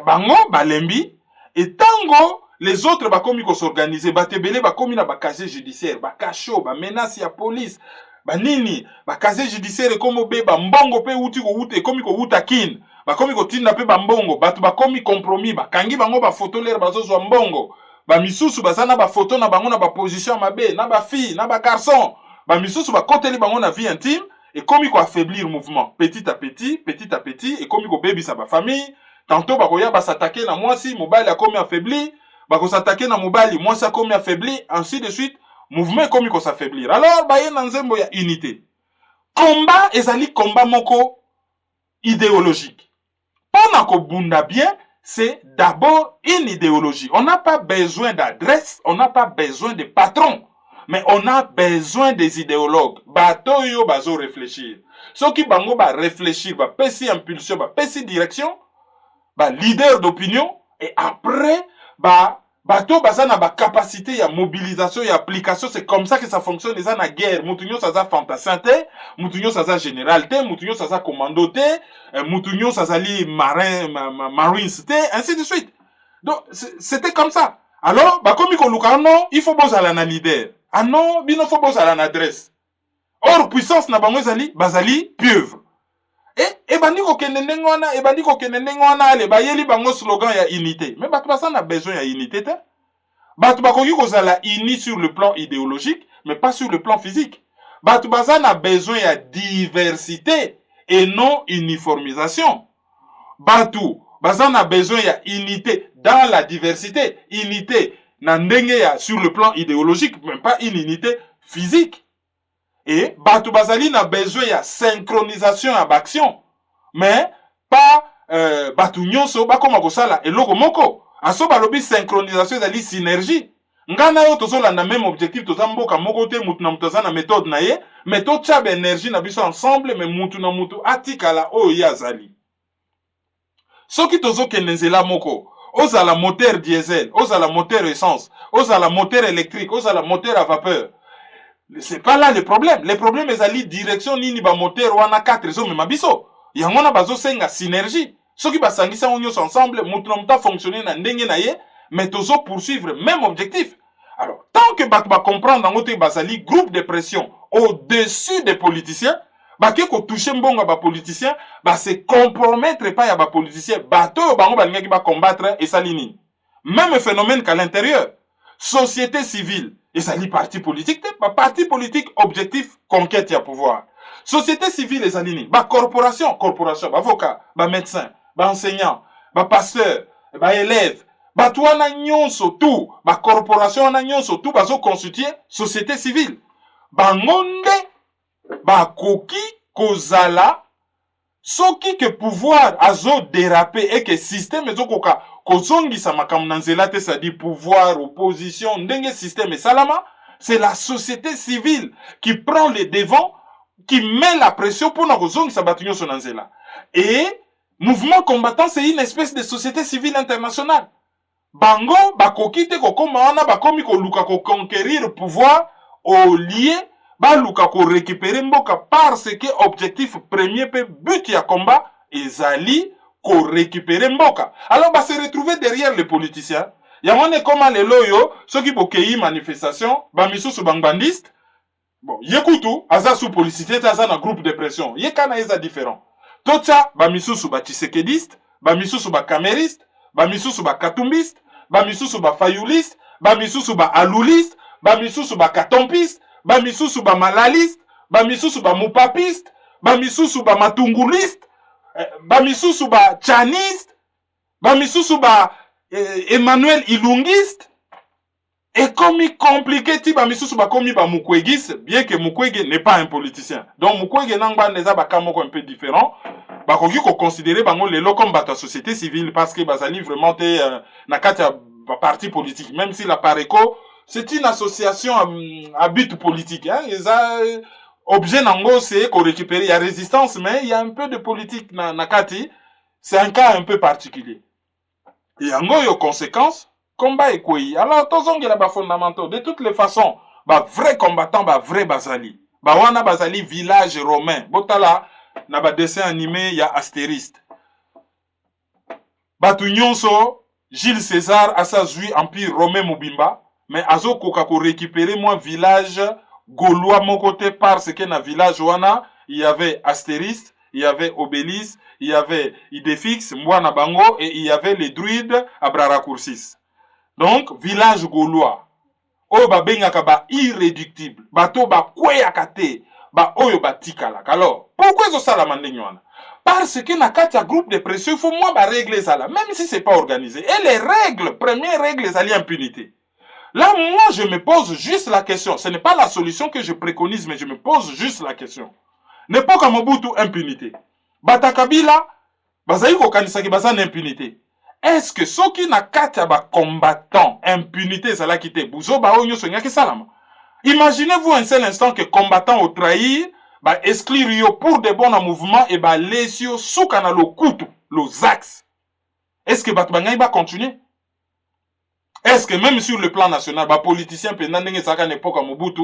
Bango, balembi, et tango, les autres bakomi ko s'organiser, batebele bakomi na bakase judiciaire, bakacho, menace ya police, banini, bakase judiciaire komo be, mbongo pe uti ko ute, komi ko uta kin, bakomi ko tinda pe mbongo, batu bakomi compromis, bakangi bango ba photo l'air bazozo mbongo, misusu bazana ba photo na bango na ba position mabe, na ba fille, na ba garçon, misusu bakoteli bango na vie intime, et comme il faut affaiblir le mouvement, petit à petit, et comme il faut baby sa famille, tantôt bakoya ba s'attaquer na moi si mobile a comme affaibli, bako s'attaquer na mobile moi ça comme affaibli, ainsi de suite, mouvement comme il faut s'affaiblir. Alors ba yena nzembo ya unité. Combat ezali combat moko idéologique. Pour ko bunda bien, c'est d'abord une idéologie. On n'a pas besoin d'adresse, on n'a pas besoin de patron. Mais on a besoin des idéologues. Bato yo bazo réfléchir. Ceux qui bango ba réfléchir, ba pesi impulsion, ba pesi direction, ba leader d'opinion, et après, bato baza na ba capacité ya mobilisation et application, c'est comme ça que ça fonctionne les na guerre. Moutounyo saza fantassin te, moutounyo saza général te, moutounyo saza commando te, moutounyo sazali marin, marines te, ainsi de suite. Donc, c'était comme ça. Alors, comme il faut bozala na leader. Ah non, bino faut bozala na adresse. Or, puissance na bango ezali, bazali pieuvre. Et bandiko kenendengwana, et bandiko kenendengwana, ale ba yeli bango slogan ya unité. Mais batu basa na besoin ya unité te. Batu bakoki kozala uni sur le plan idéologique, mais pas sur le plan physique. Batu basa na besoin ya diversité et non uniformisation. Batu basa na besoin ya unité dans la diversité, unité na ndenge ya sur le plan idéologique, même pas une unité physique. Et batu bazali na besoin ya synchronisation ya action, mais pas batu nyonso bakoma kosala eloko moko. Aso balobi synchronisation ezali synergie. Ngana yo tozolanda même objectif, tozamboka moko te, mutu na mutu aza na méthode na ye, mais totya énergie na biso ensemble, mais mutu na mutu atikala oyo ye azali. Soki tozokende nzela moko, ozala moteur diesel, ozala moteur essence, ozala moteur électrique, ozala moteur à vapeur. C'est pas là le problème. Le problème est ali direction nini ba moteur wana 4 zo mema biso. Yango na bazo senga synergie. Soki basangisa onyo ensemble, mutu na mutu fonctionner na ndenge na ye, mais tozo poursuivre même objectif. Alors, tant que bat ba comprendre dans notre basali groupe de pression au-dessus des politiciens, ba ke ko toucher mbonga ba politiciens, ba se compromettre pas ya ba politiciens, ba to bango ba lingi ba combattre et salini. Même phénomène qu'à l'intérieur. Société civile, et ça dit parti politique, parti politique, objectif, conquête et pouvoir. Société civile, les alignées, corporation, avocat, médecin, enseignant, pasteur, élève, toi nyonso tout, corporation nyonso tout, bazo constituer société civile. Monde, koki, kozala, soki que pouvoir azo déraper et que système ezo koka kozongisa makambo na nzela te, ça dit pouvoir, opposition, ndenge système et salama, c'est la société civile qui prend les devants, qui met la pression pour na kozongisa batu nyonso na nzela. Et mouvement combattant, c'est une espèce de société civile internationale. Bango bakoki te kokoma wana bakomi koluka ko conquérir pouvoir au lieu baluka ko récupérer mboka, parce que objectif premier pe but ya combat ezali ko récupérer mboka. Alors ba se retrouver derrière les politiciens. Yamone comment les loyo ceux qui bokei manifestation ba misusu bangbandiste. Bon, yekutu aza sous policité aza na groupe de pression. Yekana eza différent. Tocha ba misusu ba tshisekediste, ba misusu ba camériste, ba misusu ba katumbiste, ba misusu ba fayuliste, ba misusu ba aluliste, ba misusu ba katompiste, ba misusu ba malaliste, ba misusu ba mupapiste, ba misusu ba matunguliste, ba misusu ba chaniste, ba misusu ba Emmanuel Ilungiste. Et comme il compliqué, ba misusu ba komi ba mukwegiste, bien que Mukwege n'est pas un politicien. Donc Mukwege nangba neza ba kamoko un peu différent. Ba koki ko considérer bango lelo comme bata société civile, parce que bazali vraiment te na kati ya parti politique, même si la Pareco c'est une association à but politique, hein. Objet nango c'est qu'on récupère, il y a résistance, mais il y a un peu de politique na kati. C'est un cas un peu particulier. Et yango yo conséquence, combat et quoi. Alors tozongi la ba fondamentaux. De toutes les façons, ba vrai combattant, ba vrai bazali. Ba wana bazali village romain. Botala na ba dessin animé ya Astériste. Batu nyonso Gilles César a sa joui empire romain Mobimba. Mais azo koka ko récupérer moi village gaulois mon côté, parce que dans village wana il y avait Astériste, il y avait Obélis, il y avait Idéfix, Mwana Bango, et il y avait les druides à Braracoursis. Donc village gaulois. O ba bengaka ba irréductible, bato ba kweyakate, ba oyo ba tikala. Alors pourquoi zo sala mandenge wana? Parce que na kati ya groupe de pression, il faut moi ba régler ça là, même si c'est pas organisé. Et les règles, première règle, c'est l'impunité. Là, moi, je me pose juste la question. Ce n'est pas la solution que je préconise, mais je me pose juste la question. N'est pas comme Mobutu, impunité. Bata Kabila, bazaï ko kanisaki bazan impunité. Est-ce que ceux qui na kati ba combattant impunité ça la kité buzo ba onyo so nyaki salama. Imaginez-vous un seul instant que combattant au trahir ba exclure yo pour de bons mouvements et ba lesio souka na lo kutu, los axes. Est-ce que bat bangai ba continuer? Est-ce que même sur le plan national, les politiciens, pendant une époque à Mobutu,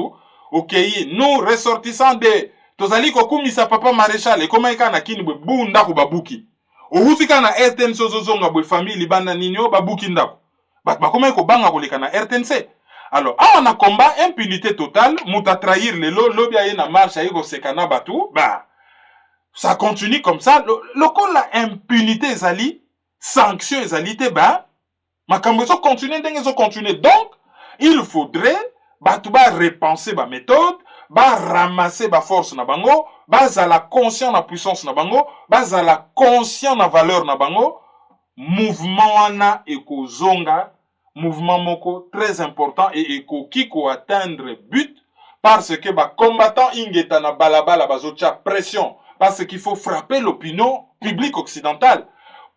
ok, nous ressortissants de Tozali Kokumisa Papa Maréchal, et comment il y a qui nous bunda ou babuki. Au Husika na RTNC Zozonga, la famille Libana Nino, babuki ndako. Comment il y a banga na RTNC. Alors, on a combat impunité totale, mouta trahir les lots, lobby na marche, aïgo sekana batu, bah. ça continue comme ça. Le col la impunité ezali, sanction ezali te ba, makambo ezo continue ndenge ezo continue. Donc, il faudrait batu ba repenser ba méthode, ba ramasser ba force na bango, ba zala conscient na puissance na bango, ba zala conscient na valeur na bango. Mouvement wana ekozonga, mouvement moko très important et ekoki ko atteindre but parce que ba combattant ingeta na balabala bazotia pression parce qu'il faut frapper l'opinion publique occidentale.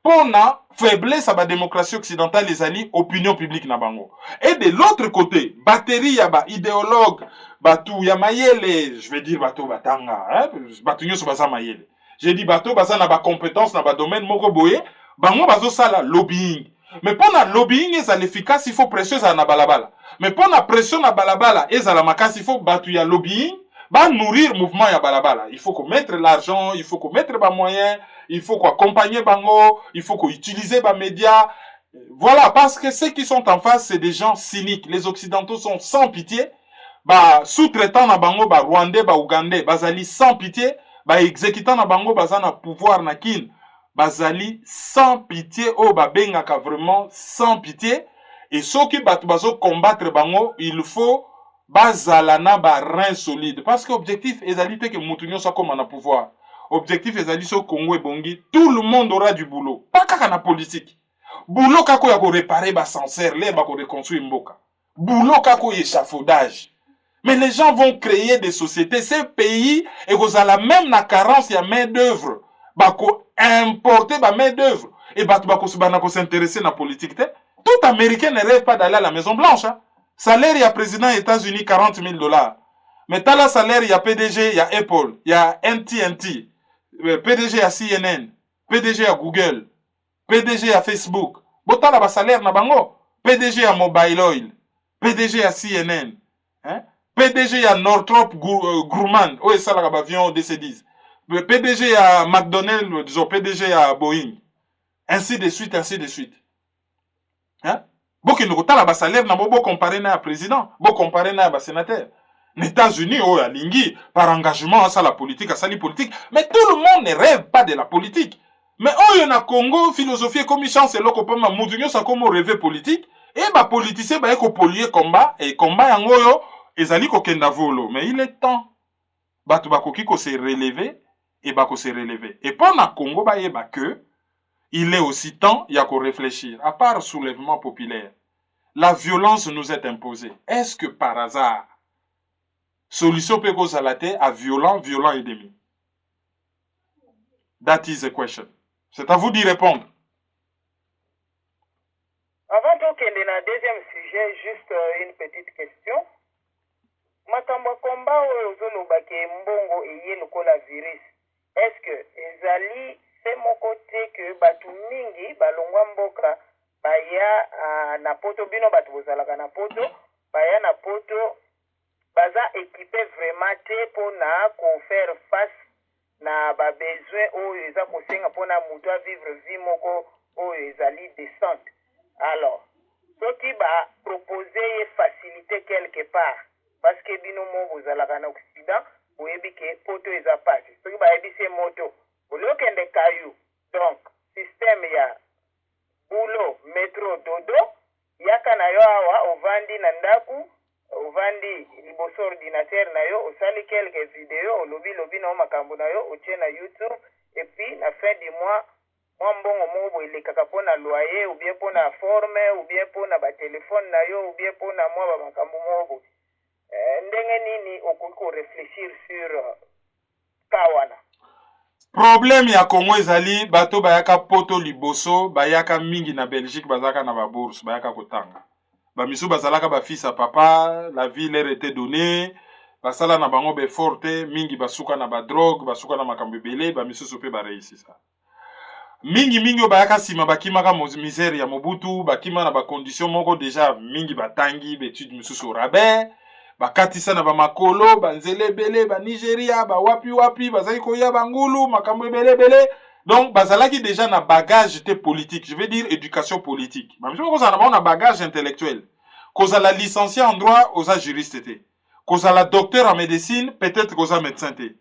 Pour na faiblesse à la démocratie occidentale, les alliés, opinion publique na bango. Et de l'autre côté, batterie ya ba idéologue, batou ya mayele, je vais dire batou batanga, hein, batou nyo so baza mayele. J'ai dit batou baza na ba compétence na ba domaine moko boye, bango bazo sala lobbying. Mais pour na lobbying est efficace, il faut pression za na balabala. Mais pour na pression na balabala est la makasi, il faut batou ya lobbying. Bah nourrir mouvement ya balabala. Il faut qu'on mette l'argent, il faut qu'on mette les moyens, il faut qu'on accompagne bango, il faut qu'on utilise les médias. Voilà, parce que ceux qui sont en face, c'est des gens cyniques. Les Occidentaux sont sans pitié. Bah sous-traitant na bango, bah Rwandais, bah Ougandais, bah zali sans pitié. Bah exécutant na bango, bah zana pouvoir na kin. Bah zali sans pitié, oh bah bengaka vraiment sans pitié. Et ceux qui battent bazo combattre bango, il faut bazala na ba rein solide parce que objectif ezali te que mutunyo soit comme na pouvoir. Objectif ezali so Congo et Bongi, tout le monde aura du boulot. Pas kaka na politique. Boulot kako ya ko réparer ba sincère, les ba ko reconstruire mboka. Boulot kako échafaudage. Mais les gens vont créer des sociétés, ces pays et vous avez même la carence ya main d'œuvre. Ba ko importer ba main d'œuvre et ba ko s'intéresser na politique te. Tout Américain ne rêve pas d'aller à la Maison Blanche, hein. Salaire, il y a président des États-Unis, $40 000. Mais t'as la salaire, il y a PDG, il y a Apple, il y a NTNT, PDG à CNN, PDG à Google, PDG à Facebook. Bon, t'as la salaire, na bango. PDG à Mobile Oil, PDG à CNN, hein? PDG à Northrop Grumman, où est ça là, avion DC-10. PDG à McDonald's, disons, PDG à Boeing. Ainsi de suite, ainsi de suite. Hein? Boki nous la bas salaire na bobo comparé na président, bo comparé na sénateur. Les États-Unis oh ya lingi par engagement ça la politique, ça la politique, mais tout le monde ne rêve pas de la politique. Mais oh y na Congo philosophie comme chance loko pa mudunyo ça comme rêver politique et ba politicien ba eko polier combat et combat yango yo ezali ko kenda volo, mais il est temps batu bakoki ko se relever et ba ko se relever. Et pour na Congo ba yeba que il est aussi temps, il y a qu'à réfléchir. À part soulèvement populaire, la violence nous est imposée. Est-ce que par hasard, solution peut causer la terre à violent, violent et demi? That is the question. C'est à vous d'y répondre. Avant de aller dans le deuxième sujet, juste une petite question. Matamba combat ozolobake mbongo eye lokola virus. Est-ce que ezali c'est mon côté que batu mingi balongwa mboka baya na poto bino batu bozalaka na poto baya na poto baza équipé vraiment te pona ko faire face na ba besoin oyo eza kosenga pona mutu a vivre vie moko oyo ezali décente. Alors soki ba proposer facilité quelque part parce que bino mo bozalaka na Occident oyebi ke poto eza pasi soki ba yebise moto olokende kayu donc système ya boulot métro dodo yaka na yo awa ovandi na ndaku ovandi liboso ordinateur na yo osali quelques vidéos olobi na makambo na yo otie na YouTube et puis na fin du mois mwa mbongo moko elekaka pona loyer ou bien pona forme ou bien pona ba téléphone na yo ou bien pona mwa ba makambo moko ndenge nini okoki ko réfléchir sur kawana. Problème ya Congo ezali bato bayaka poto liboso bayaka mingi na Belgique bazaka na ba bourse bayaka kotanga ba misu bazalaka ba fils à papa la vie leur était donnée basala na bango be forte mingi basuka na ba drogue basuka na makambo belé ba misu sope ba réussir ça mingi bayaka sima bakimaka misère ya Mobutu bakima na ba condition moko déjà mingi batangi betude misu rabais bakatisa na ba makolo banzele belé ba Nigeria ba wapi bazali koya bangulu makambo belé donc bazalaki déjà na bagage te politique, je veux dire éducation politique même chose ça na bagage intellectuel cause la licencié en droit aux juriste te cause la docteur en médecine peut-être cause médecin te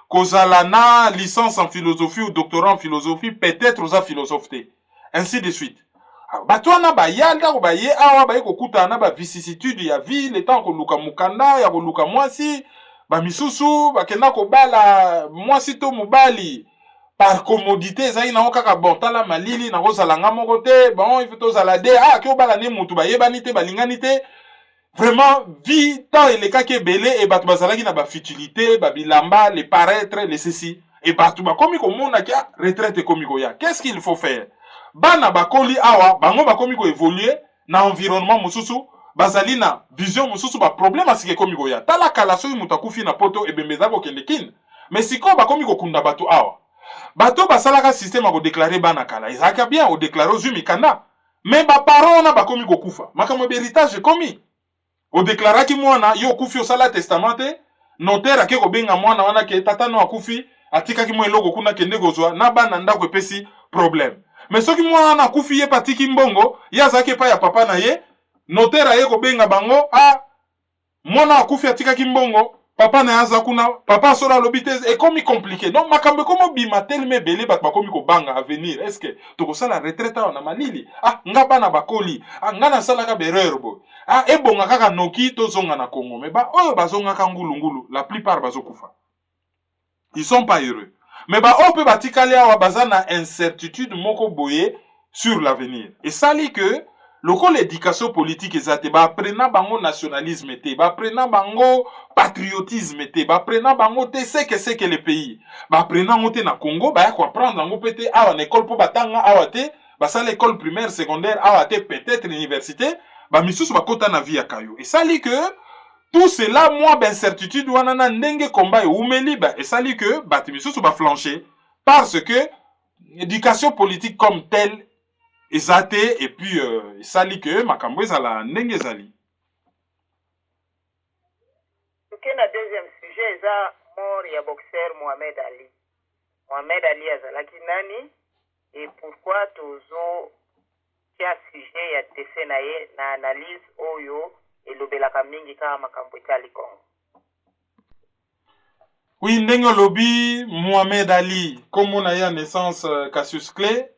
kozala na licence en philosophie ou doctorat en philosophie, peut-être oza philosophe te. Ainsi de suite. Bato wana bayalda ko baye awa baye kokuta na ba vicissitude ya vie, le temps ko luka mukanda ya ko luka mwasi, ba misusu bakenda ko bala mwasi to mobali par commodité ezali na kaka bon tala malili na kozala nga moko te, bon il faut tozala de ki obala ne mutu bayebani te balingani te. Vraiment, vie, tant et les cas qui est belé, et batou bazalaki na ba futilité, ba bilamba, les paraître, les ceci. Et batou ba komi ko mona ki retraite komi ko ya. Qu'est-ce qu'il faut faire? Bana bakoli awa, bango ba komi ko évoluer na environnement mususu, bazali na vision mususu ba problème asike komi ko ya. Tala kala so mutakufi na poto e bembeza ko kendekin. Mais siko ba komi ko kunda bato awa. Bato basalaka système a ko déclarer bana kala. Ezaka bien o déclarer aux mikanda. Mais ba parents na ba komi ko kufa. Makamo héritage komi. O déclaraki mwana yo kufi osala testamenté, notaire ake ko benga mwana wana ke tata no akufi, atikaki mo eloko kuna kende kozwa na bana ndako epesi problème. Mais soki mwana akufi ye patiki mbongo, ya zake pa ya papa na ye, notaire aye ko benga bango, mwana akufi atikaki mbongo, papa na yaza kuna, papa sora lobitez et comme compliqué. Donc makambe komo bima telme belé bat bakomi ko banga à venir. Est-ce que toko sala retraite na malili? Nga bana bakoli, nga na sala ka bereur bo. Ebonga kaka noki to zonga na Congo. Mais ba oyo bazonga ka ngulu, la plupart bazokufa. Ils sont pas heureux. Mais ba ope batikali awa bazana incertitude moko boye sur l'avenir. Et ça lit que l'éducation politique ezate ba prena bango nationalisme te, ba prena bango patriotisme te, ba prena bango te c'est que le pays. Ba prena ngote na Congo ba ya ko apprendre ngo pete awa na école po batanga awa te, ba sa l'école primaire secondaire awa te peut-être l'université, ba misusu ba kota na vie ya kayo. Et ça lit que tout cela moi ben certitude wana na ndenge combat e umeli ba et ça lit que ba misusu ba flancher parce que l'éducation politique comme telle ezate et puis sali que makambo ezala ndenge ezali. Ok, na deuxième sujet eza mort ya boxeur Mohamed Ali. Mohamed Ali azalaki nani et pourquoi tozo tia sujet ya décès na ye na analyse oyo elobelaka mingi kaka makambo etali Congo. Oui, ndenge lobi Mohamed Ali comme na ya naissance Cassius Clay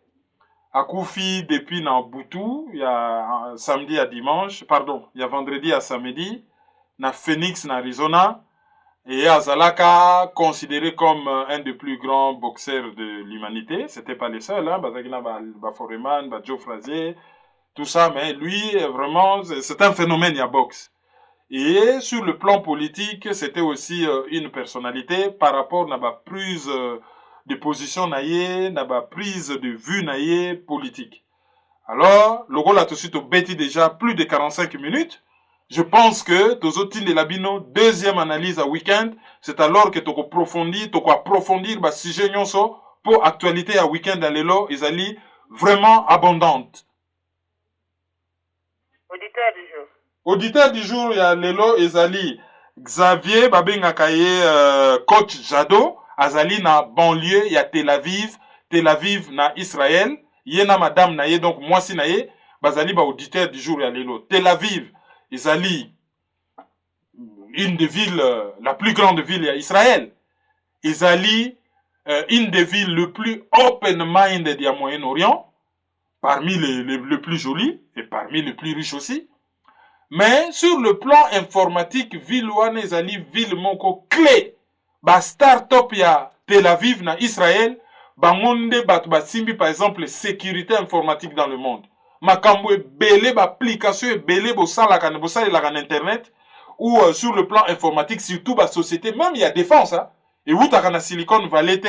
akufi depuis na Boutou, il y a samedi à dimanche, pardon, il y a vendredi à samedi, na Phoenix, na Arizona, et Azalaka considéré comme un des plus grands boxeurs de l'humanité. C'était pas les seuls, hein, Bazagina, Foreman, Joe Frazier, tout ça, mais lui, vraiment, c'est un phénomène, il y a boxe. Et sur le plan politique, c'était aussi une personnalité par rapport à la prise de position naïe, na ba prise de vue naïe politique. Alors, le rôle a tout de suite bêti déjà plus de 45 minutes. Je pense que Tozotine de Labino, deuxième analyse à week-end, c'est alors que toko approfondir ba sujet nyonso pour actualité à week-end à l'élo, ezali vraiment abondante. Auditeur du jour. Auditeur du jour, il y a l'élo ezali Xavier Babenga Kaye coach Jado. Azali na banlieue ya Tel Aviv na Israël, yena madame na ye donc moi si na ye, bazali ba auditeur du jour ya lelo. Tel Aviv, Izali une des villes la plus grande ville ya Israël. Izali une des villes le plus open mind du Moyen-Orient, parmi les plus jolis et parmi les plus riches aussi. Mais sur le plan informatique, ville wana ezali ville moko clé. Ba start-up ya Tel Aviv na Israël, bangonde batu basimbi par exemple sécurité informatique dans le monde. Makambo belé ba application belé bo salaka ne bo salaka na internet ou sur le plan informatique surtout ba société même il y a défense hein. Et utaka na Silicon Valley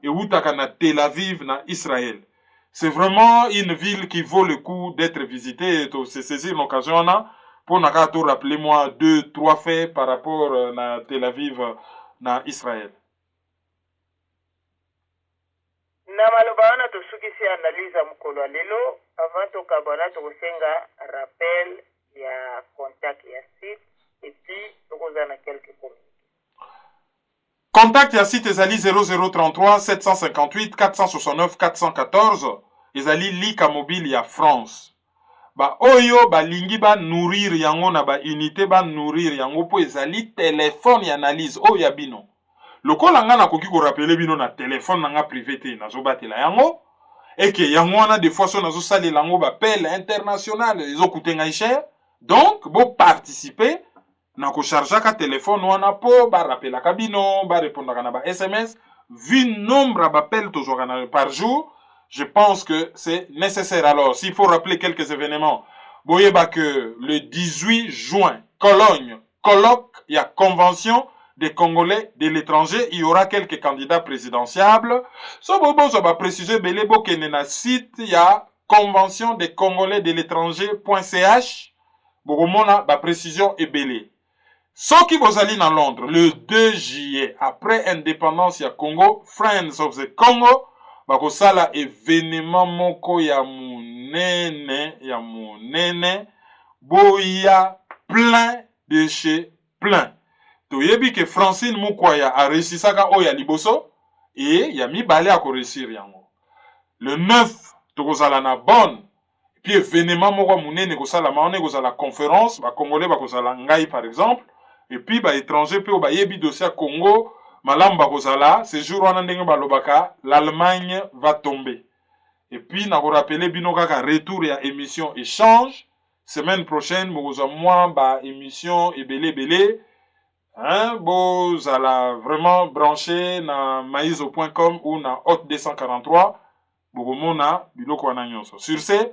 et utaka na Tel Aviv na Israël. C'est vraiment une ville qui vaut le coup d'être visitée et c'est saisir l'occasion là pour naka to rappeler moi 2-3 faits par rapport na Tel Aviv na Israël. Na maloba wana tosukisi analyse ya mokolo lelo avant tokabana tokosenga rappel ya contact ya site et puis tokoza na quelques communiqués. Contact ya site ezali 0033 758 469 414 ezali lika mobile ya France. Ba oyo balingi ba nourrir yango na ba unité ba nourrir yango po ezali téléphone ya analyse oyo ya bino. lokola nga nakoki ko rappeler bino na téléphone nanga privé te nazobatela yango et que yango wana des fois so nazosalela yango bapel international ezokute ngai cher donc bo participer na kochargeaka téléphone wana po barapelaka bino barépondaka na ba SMS vu nombre d'appels par jour. Je pense que c'est nécessaire. Alors, s'il faut rappeler quelques événements, boyeba que le 18 juin, Cologne, colloque, il y a convention des Congolais de l'étranger, il y aura quelques candidats présidentiables. So bobo so ba préciser belé bo kene na site, il y a convention des Congolais de l'étranger.ch. Boromona ba précision est belé. Soki bozali na Londres le 2 juillet après indépendance ya Congo, Friends of the Congo bakosala événement moko ya monene boya plein de chez plein. Toyebi que Francine Mukwaya a réussi saka oya liboso et ya mibale a ko réussir yango. Le 9 tokozala na Bonn puis événement moko monene kosala maone kozala conférence ba congolais bakozala ngai par exemple. Et puis, bah, étranger, puis, bah, yebi dossier Congo, malamba kozala, ce jour, on a ndenge balobaka, l'Allemagne va tomber. Et puis, na ko rappeler bino kaka retour ya émission échange. Semaine prochaine, boza moi, bah, émission ebele, hein, bozala vraiment branché na maizo.com ou na hot 243, bogomona, biloko wana nyonso. Sur ce,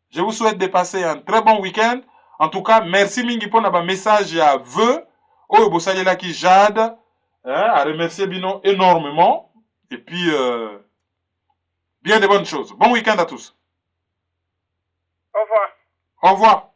je vous souhaite de passer un très bon week-end. En tout cas, merci mingi pour na message à vœux. Oh, bosalela ki Jade, à remercier Bino énormément. Et puis, bien de bonnes choses. Bon week-end à tous. Au revoir. Au revoir.